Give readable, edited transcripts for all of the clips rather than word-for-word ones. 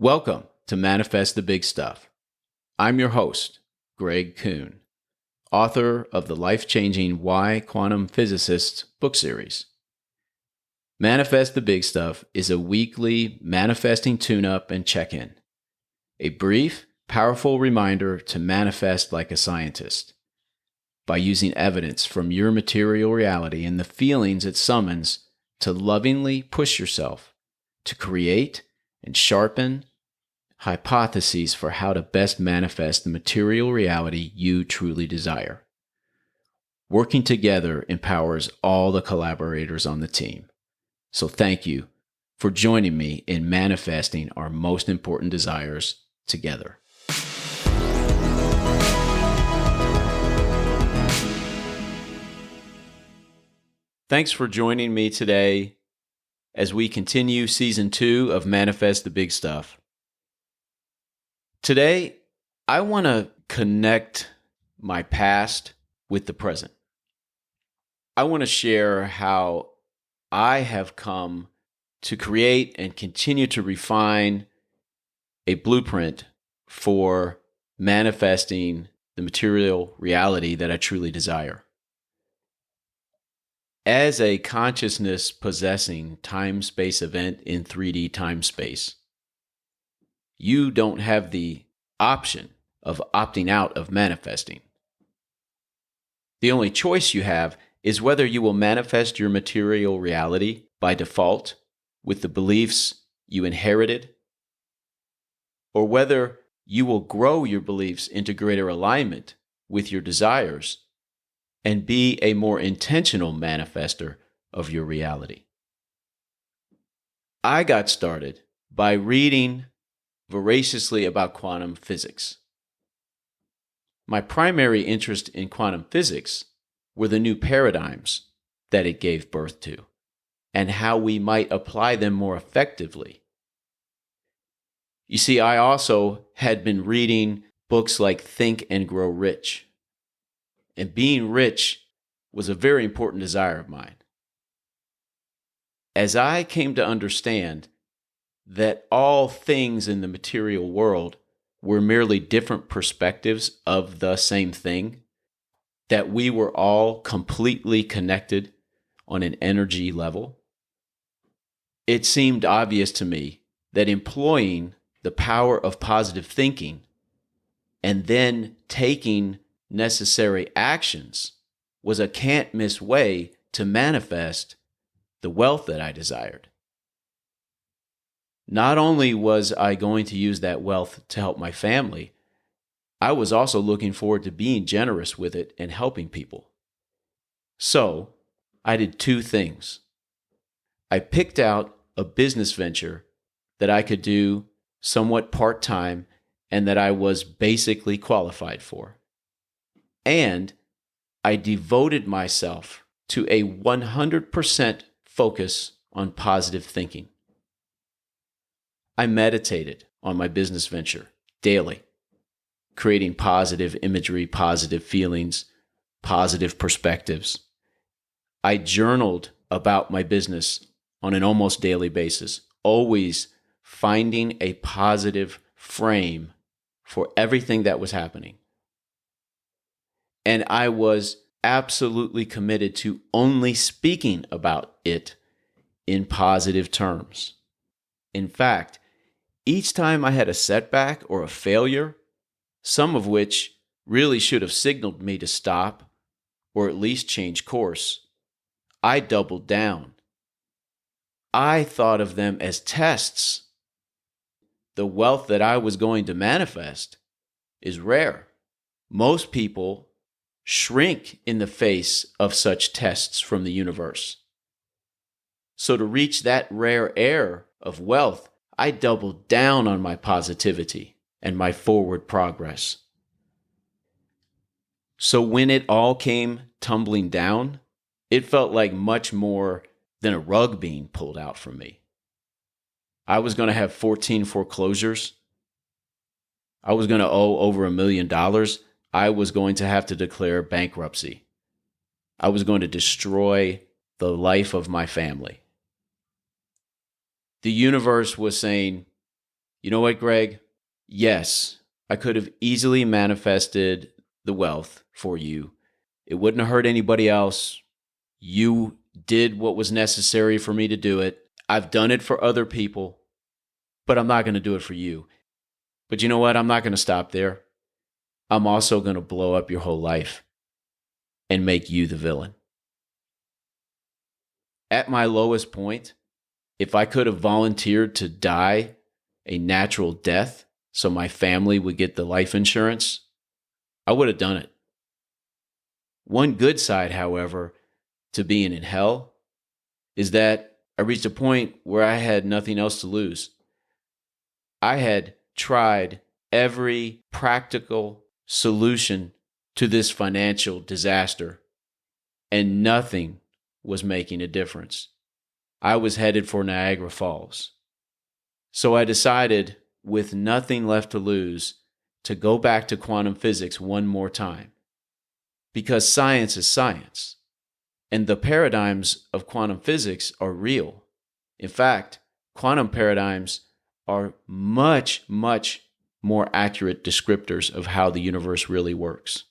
Welcome to Manifest the Big Stuff. I'm your host, Greg Kuhn, author of the life-changing Why Quantum Physicists book series. Manifest the Big Stuff is a weekly manifesting tune-up and check-in, a brief, powerful reminder to manifest like a scientist by using evidence from your material reality and the feelings it summons to lovingly push yourself to create and sharpen hypotheses for how to best manifest the material reality you truly desire. Working together empowers all the collaborators on the team. So thank you for joining me in manifesting our most important desires together. Thanks for joining me today as we continue Season 2 of Manifest the Big Stuff. Today, I want to connect my past with the present. I want to share how I have come to create and continue to refine a blueprint for manifesting the material reality that I truly desire. As a consciousness possessing time-space event in 3D time-space, you don't have the option of opting out of manifesting. The only choice you have is whether you will manifest your material reality by default with the beliefs you inherited, or whether you will grow your beliefs into greater alignment with your desires and be a more intentional manifester of your reality. I got started by reading voraciously about quantum physics. My primary interest in quantum physics were the new paradigms that it gave birth to and how we might apply them more effectively. You see, I also had been reading books like Think and Grow Rich. And being rich was a very important desire of mine. As I came to understand that all things in the material world were merely different perspectives of the same thing, that we were all completely connected on an energy level, it seemed obvious to me that employing the power of positive thinking and then taking necessary actions was a can't-miss way to manifest the wealth that I desired. Not only was I going to use that wealth to help my family, I was also looking forward to being generous with it and helping people. So, I did two things. I picked out a business venture that I could do somewhat part-time and that I was basically qualified for. And I devoted myself to a 100% focus on positive thinking. I meditated on my business venture daily, creating positive imagery, positive feelings, positive perspectives. I journaled about my business on an almost daily basis, always finding a positive frame for everything that was happening. And I was absolutely committed to only speaking about it in positive terms. In fact, each time I had a setback or a failure, some of which really should have signaled me to stop or at least change course, I doubled down. I thought of them as tests. The wealth that I was going to manifest is rare. Most people shrink in the face of such tests from the universe. So to reach that rare air of wealth, I doubled down on my positivity and my forward progress. So when it all came tumbling down, it felt like much more than a rug being pulled out from me. I was going to have 14 foreclosures. I was going to owe over $1 million. I was going to have to declare bankruptcy. I was going to destroy the life of my family. The universe was saying, You know what, Greg? Yes, I could have easily manifested the wealth for you. It wouldn't have hurt anybody else. You did what was necessary for me to do it. I've done it for other people, but I'm not going to do it for you. But you know what? I'm not going to stop there. I'm also going to blow up your whole life and make you the villain. At my lowest point, if I could have volunteered to die a natural death so my family would get the life insurance, I would have done it. One good side, however, to being in hell is that I reached a point where I had nothing else to lose. I had tried every practical solution to this financial disaster, and nothing was making a difference. I was headed for Niagara Falls. So I decided, with nothing left to lose, to go back to quantum physics one more time. Because science is science, and the paradigms of quantum physics are real. In fact, quantum paradigms are much, much more accurate descriptors of how the universe really works.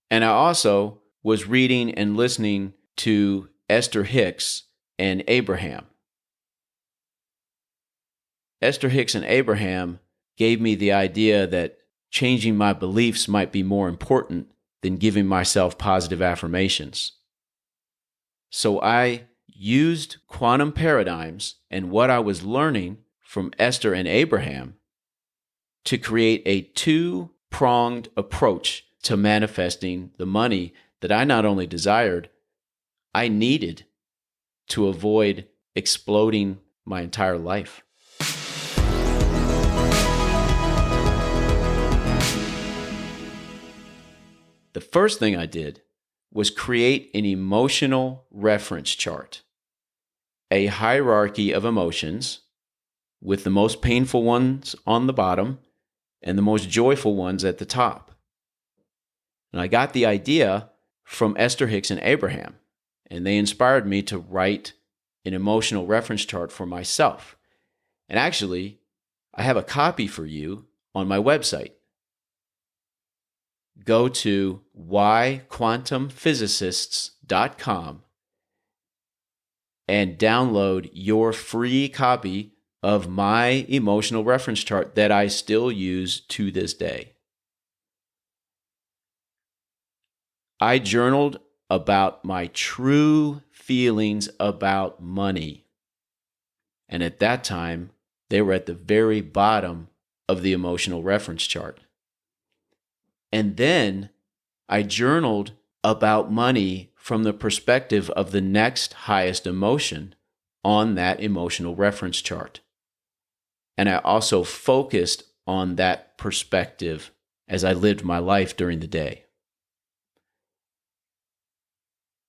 And I also was reading and listening to Esther Hicks and Abraham. Esther Hicks and Abraham gave me the idea that changing my beliefs might be more important than giving myself positive affirmations. So I used quantum paradigms and what I was learning from Esther and Abraham to create a two-pronged approach to manifesting the money that I not only desired, I needed to avoid exploding my entire life. The first thing I did was create an emotional reference chart, a hierarchy of emotions with the most painful ones on the bottom and the most joyful ones at the top. And I got the idea from Esther Hicks and Abraham, and they inspired me to write an emotional reference chart for myself. And actually, I have a copy for you on my website. Go to whyquantumphysicists.com and download your free copy of my emotional reference chart that I still use to this day. I journaled about my true feelings about money. And at that time, they were at the very bottom of the emotional reference chart. And then I journaled about money from the perspective of the next highest emotion on that emotional reference chart. And I also focused on that perspective as I lived my life during the day.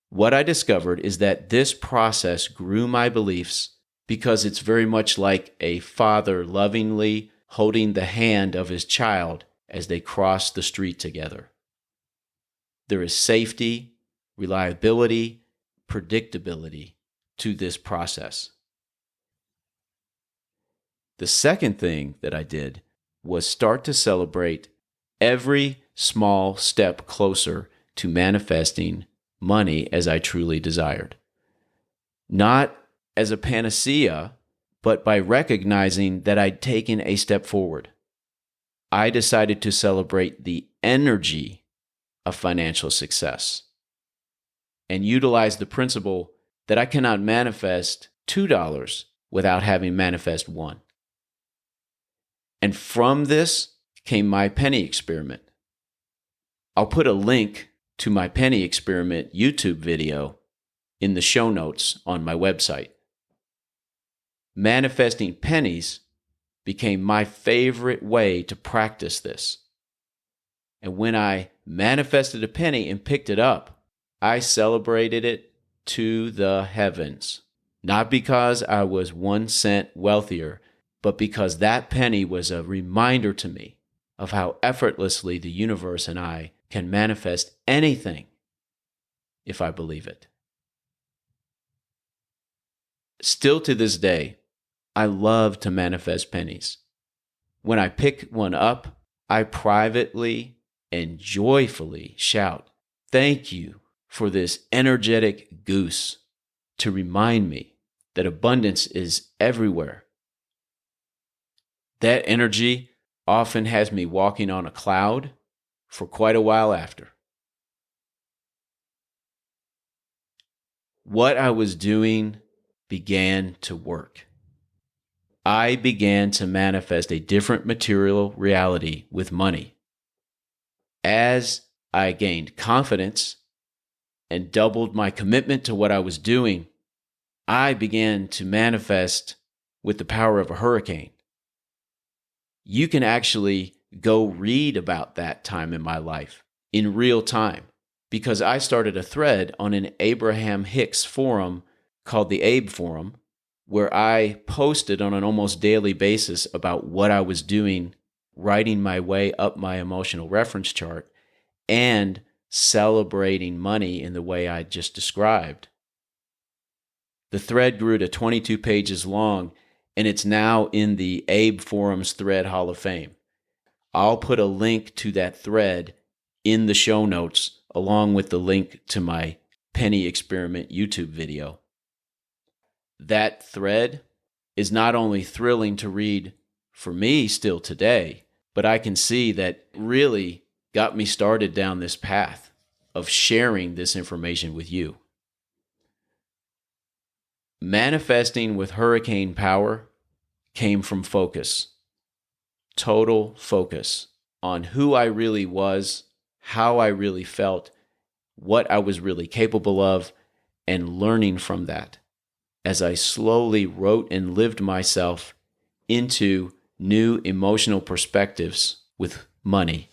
What I discovered is that this process grew my beliefs because it's very much like a father lovingly holding the hand of his child as they cross the street together. There is safety, reliability, predictability to this process. The second thing that I did was start to celebrate every small step closer to manifesting money as I truly desired. Not as a panacea, but by recognizing that I'd taken a step forward. I decided to celebrate the energy of financial success and utilize the principle that I cannot manifest $2 without having manifest $1. And from this came my penny experiment. I'll put a link to my penny experiment YouTube video in the show notes on my website. Manifesting pennies became my favorite way to practice this. And when I manifested a penny and picked it up, I celebrated it to the heavens. Not because I was 1 cent wealthier, but because that penny was a reminder to me of how effortlessly the universe and I can manifest anything if I believe it. Still to this day, I love to manifest pennies. When I pick one up, I privately and joyfully shout, "Thank you for this energetic goose," to remind me that abundance is everywhere. That energy often has me walking on a cloud for quite a while after. What I was doing began to work. I began to manifest a different material reality with money. As I gained confidence and doubled my commitment to what I was doing, I began to manifest with the power of a hurricane. You can actually go read about that time in my life in real time, because I started a thread on an Abraham Hicks forum called the Abe Forum, where I posted on an almost daily basis about what I was doing, writing my way up my emotional reference chart, and celebrating money in the way I just described. The thread grew to 22 pages long, and it's now in the Abe Forum's Thread Hall of Fame. I'll put a link to that thread in the show notes, along with the link to my Penny Experiment YouTube video. That thread is not only thrilling to read for me still today, but I can see that really got me started down this path of sharing this information with you. Manifesting with hurricane power came from focus, total focus on who I really was, how I really felt, what I was really capable of, and learning from that as I slowly wrote and lived myself into new emotional perspectives with money.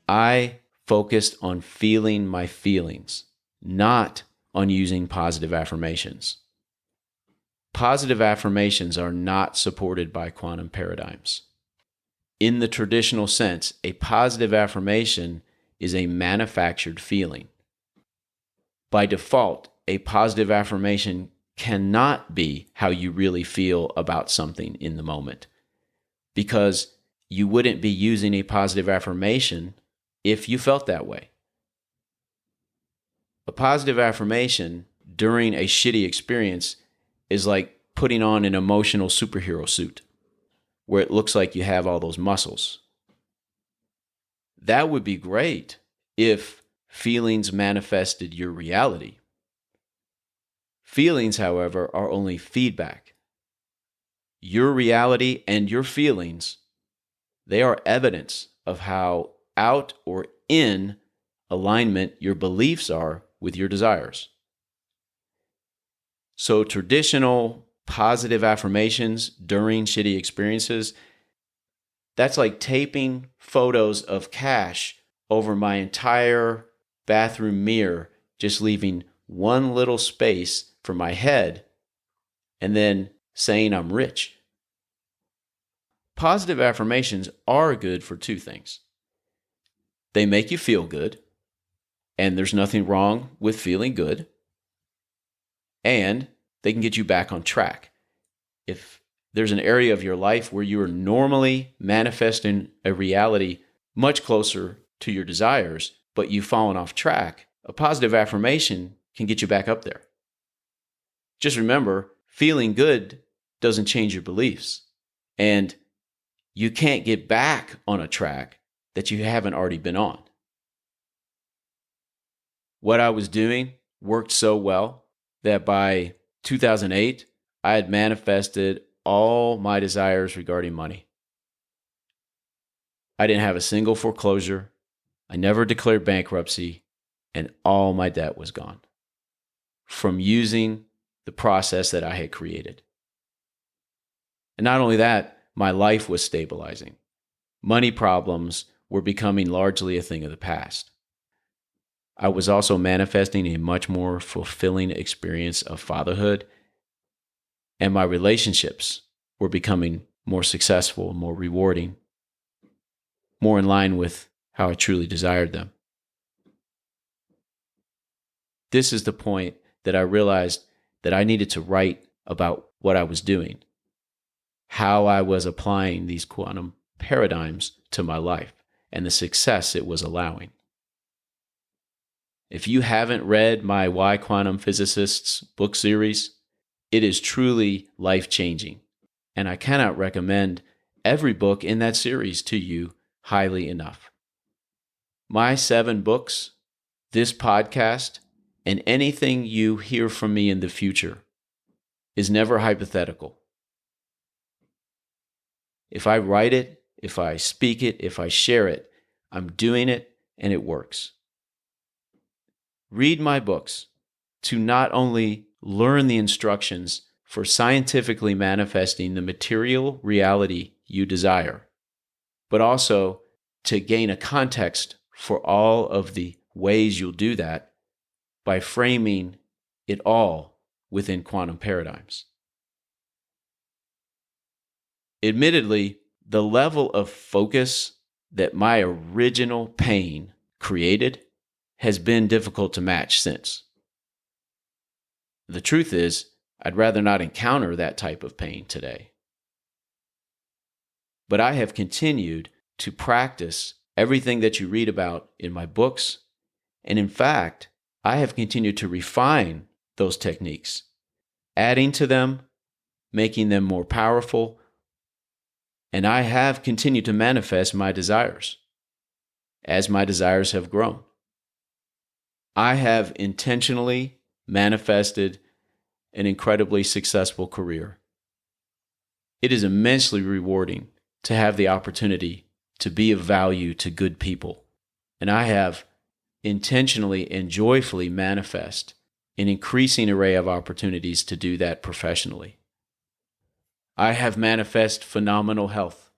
I focused on feeling my feelings, not on using positive affirmations. Positive affirmations are not supported by quantum paradigms. In the traditional sense, a positive affirmation is a manufactured feeling. By default, a positive affirmation cannot be how you really feel about something in the moment, because you wouldn't be using a positive affirmation if you felt that way. A positive affirmation during a shitty experience is like putting on an emotional superhero suit where it looks like you have all those muscles. That would be great if feelings manifested your reality. Feelings, however, are only feedback. Your reality and your feelings, they are evidence of how out or in alignment your beliefs are with your desires. So traditional positive affirmations during shitty experiences, that's like taping photos of cash over my entire bathroom mirror, just leaving one little space for my head, and then saying I'm rich. Positive affirmations are good for two things. They make you feel good, and there's nothing wrong with feeling good, and they can get you back on track. If there's an area of your life where you are normally manifesting a reality much closer to your desires, but you've fallen off track, a positive affirmation can get you back up there. Just remember, feeling good doesn't change your beliefs, and you can't get back on a track that you haven't already been on. What I was doing worked so well that by 2008, I had manifested all my desires regarding money. I didn't have a single foreclosure. I never declared bankruptcy, and all my debt was gone from using the process that I had created. And not only that, my life was stabilizing. Money problems were becoming largely a thing of the past. I was also manifesting a much more fulfilling experience of fatherhood, and my relationships were becoming more successful, more rewarding, more in line with how I truly desired them. this is the point that I realized that I needed to write about what I was doing, how I was applying these quantum paradigms to my life, and the success it was allowing. If you haven't read my Why Quantum Physicists book series, it is truly life-changing, and I cannot recommend every book in that series to you highly enough. My 7 books, this podcast, and anything you hear from me in the future is never hypothetical. If I write it, if I speak it, if I share it, I'm doing it and it works. Read my books to not only learn the instructions for scientifically manifesting the material reality you desire, but also to gain a context for all of the ways you'll do that by framing it all within quantum paradigms. Admittedly, the level of focus that my original pain created has been difficult to match since. The truth is, I'd rather not encounter that type of pain today. But I have continued to practice everything that you read about in my books, and in fact, I have continued to refine those techniques, adding to them, making them more powerful, and I have continued to manifest my desires as my desires have grown. I have intentionally manifested an incredibly successful career. It is immensely rewarding to have the opportunity to be of value to good people, and I have intentionally and joyfully manifest an increasing array of opportunities to do that professionally. I have manifest phenomenal health.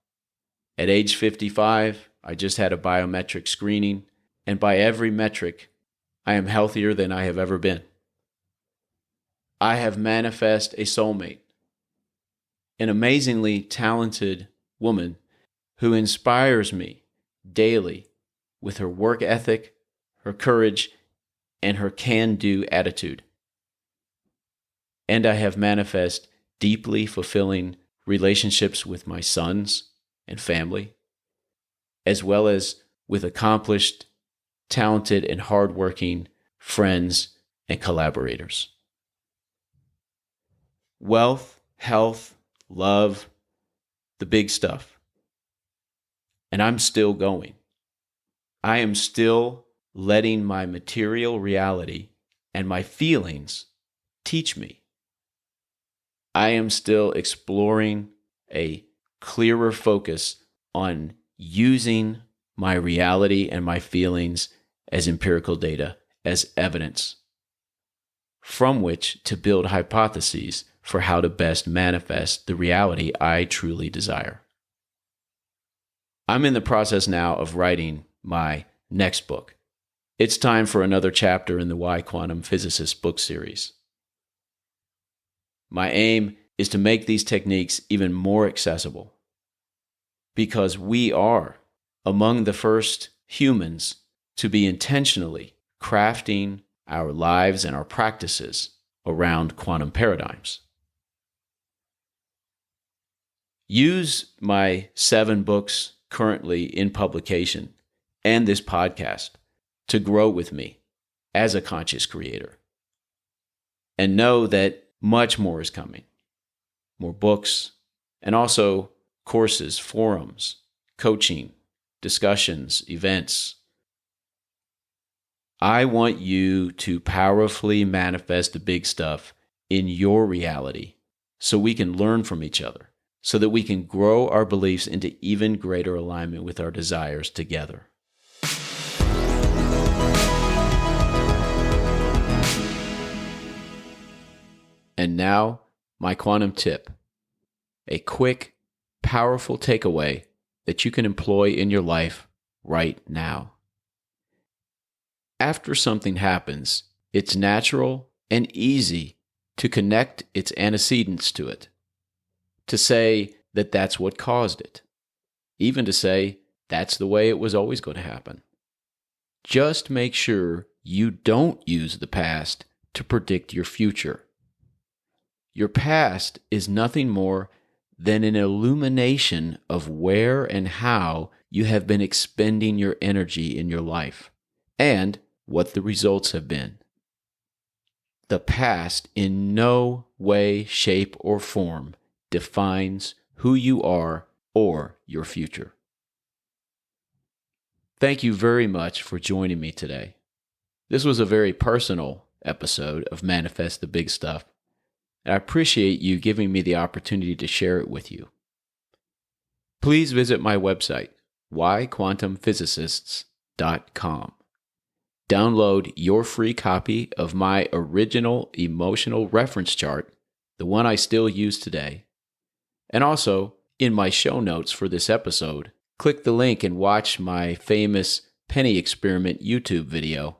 At age 55, I just had a biometric screening, and by every metric, I am healthier than I have ever been. I have manifest a soulmate, an amazingly talented woman who inspires me daily with her work ethic, her courage, and her can-do attitude. And I have manifest deeply fulfilling relationships with my sons and family, as well as with accomplished, talented, and hardworking friends and collaborators. Wealth, health, love, the big stuff. And I'm still going. I am still letting my material reality and my feelings teach me. I am still exploring a clearer focus on using my reality and my feelings as empirical data, as evidence, from which to build hypotheses for how to best manifest the reality I truly desire. I'm in the process now of writing my next book. It's time for another chapter in the Why Quantum Physicists book series. My aim is to make these techniques even more accessible, because we are among the first humans to be intentionally crafting our lives and our practices around quantum paradigms. Use my 7 books currently in publication and this podcast to grow with me as a conscious creator. And know that much more is coming. More books, and also courses, forums, coaching, discussions, events. I want you to powerfully manifest the big stuff in your reality so we can learn from each other, so that we can grow our beliefs into even greater alignment with our desires together. And now, my quantum tip. A quick, powerful takeaway that you can employ in your life right now. After something happens, it's natural and easy to connect its antecedents to it, to say that that's what caused it, even to say that's the way it was always going to happen. Just make sure you don't use the past to predict your future. Your past is nothing more than an illumination of where and how you have been expending your energy in your life and what the results have been. The past in no way, shape, or form defines who you are or your future. Thank you very much for joining me today. This was a very personal episode of Manifest the Big Stuff, and I appreciate you giving me the opportunity to share it with you. Please visit my website, whyquantumphysicists.com. Download your free copy of my original emotional reference chart, the one I still use today. And also, in my show notes for this episode, click the link and watch my famous penny experiment YouTube video,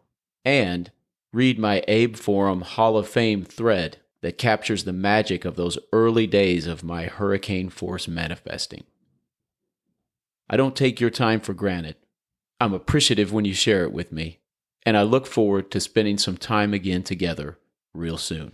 and read my Abe Forum Hall of Fame thread that captures the magic of those early days of my hurricane force manifesting. I don't take your time for granted. I'm appreciative when you share it with me, and I look forward to spending some time again together real soon.